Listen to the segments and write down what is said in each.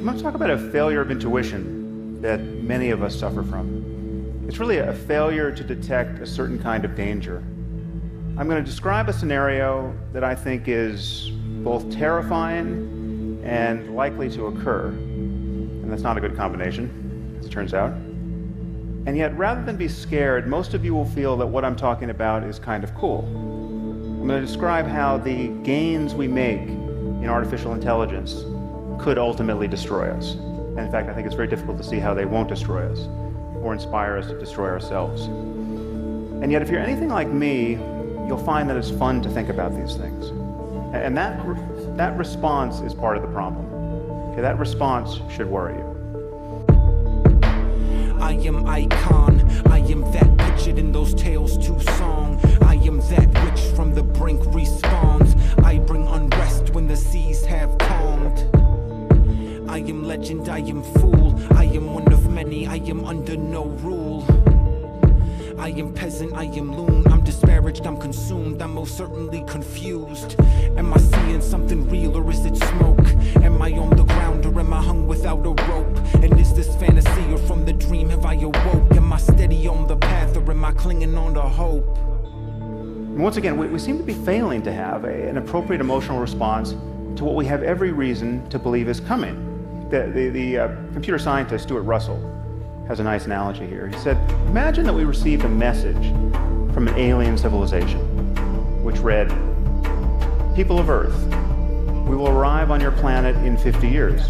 I'm going to talk about a failure of intuition that many of us suffer from. It's really a failure to detect a certain kind of danger. I'm going to describe a scenario that I think is both terrifying and likely to occur. And that's not a good combination, as it turns out. And yet, rather than be scared, most of you will feel that what I'm talking about is kind of cool. I'm going to describe how the gains we make in artificial intelligence could ultimately destroy us. And in fact, I think it's very difficult to see how they won't destroy us or inspire us to destroy ourselves. And yet, if you're anything like me, you'll find that it's fun to think about these things. And that response is part of the problem. Okay, that response should worry you. I am icon, I am that pictured in those Tales 2 song. I am that which from the brink respawns. I bring unrest when the seas have calmed. I am legend, I am fool, I am one of many, I am under no rule. I am peasant, I am loon, I'm disparaged, I'm consumed, I'm most certainly confused. Am I seeing something real or is it smoke? Am I on the ground or am I hung without a rope? And is this fantasy or from the dream have I awoke? Am I steady on the path or am I clinging on to hope? And once again, we seem to be failing to have an appropriate emotional response to what we have every reason to believe is coming. The computer scientist Stuart Russell has a nice analogy here. He said, imagine that we received a message from an alien civilization, which read, "People of Earth, we will arrive on your planet in 50 years.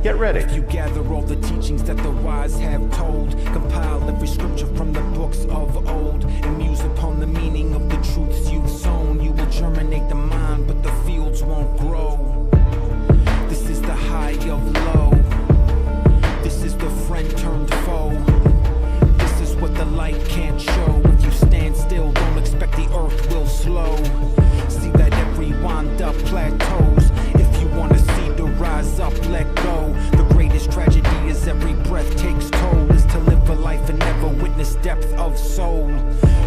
Get ready." If you gather all the teachings that the wise have told, compile every scripture from the books of old, and muse upon the meaning of the truths you've sown, you will germinate the mind, but the fields won't grow. This is the high of low. This is the friend turned foe. This is what the light can't show. If you stand still, don't expect the earth will slow. See that every wind up plateaus. If you want to see the rise up, let go. The greatest tragedy is every breath takes toll. Is to live a life and never witness depth of soul.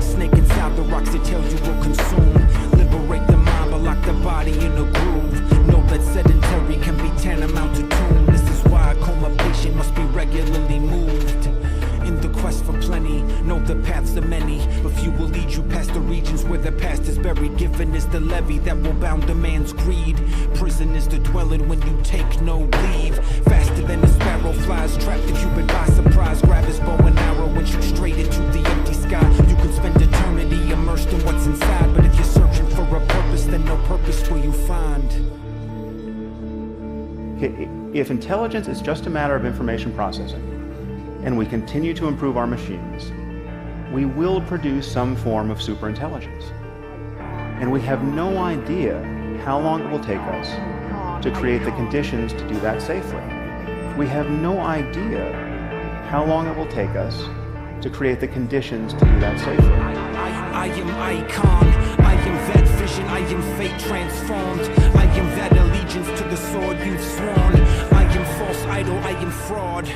Snake inside the rocks that tell you will consume. Liberate the mind but lock the body in a groove. Know that sedentary can be tantamount to tomb. This is why a coma patient must be regularly moved. In the quest for plenty, know the paths are many. A few will lead you past the regions where the past is buried. Given is the levy that will bound a man's greed. Prison is the dwelling when you take no leave. Faster than a sparrow flies, trapped the Cupid by surprise. Grab his bow and arrow and shoot straight into the empty sky. You can spend eternity immersed in what's inside, but if you're searching for a purpose, then no purpose will you find. If intelligence is just a matter of information processing, and we continue to improve our machines, we will produce some form of superintelligence. And we have no idea how long it will take us to create the conditions to do that safely. We have no idea how long it will take us to create the conditions to do that safely. I am icon, I am that vision, I am fate transformed. I am that allegiance to the sword you've sworn. I am false idol, I am fraud.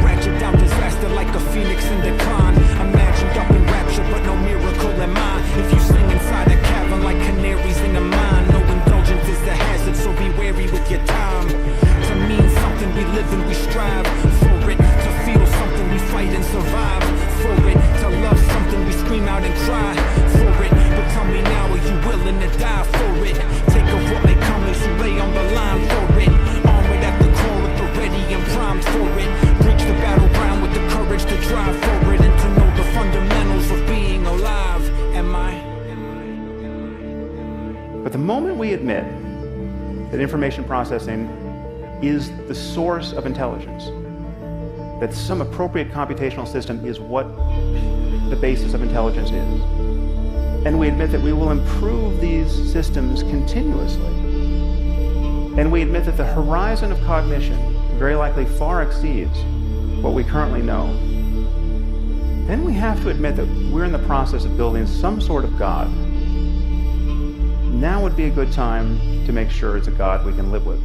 Ratchet down disaster like a phoenix in decline. Imagined up in rapture, but no miracle am I. If you sing inside a cavern like canaries in a mine, no indulgence is the hazard, so be wary with your time. To mean something we live and we strive for it. To feel something we fight and survive for it. To love something we scream out and cry for it. But tell me now, are you willing to die for it? Take of what may come as you lay on the line for it. Armored at the core at the ready and primed for it. The battleground with the courage to drive for it and to know the fundamentals of being alive. Am I? But the moment we admit that information processing is the source of intelligence, that some appropriate computational system is what the basis of intelligence is, and we admit that we will improve these systems continuously, and we admit that the horizon of cognition very likely far exceeds what we currently know, then we have to admit that we're in the process of building some sort of God. Now would be a good time to make sure it's a God we can live with.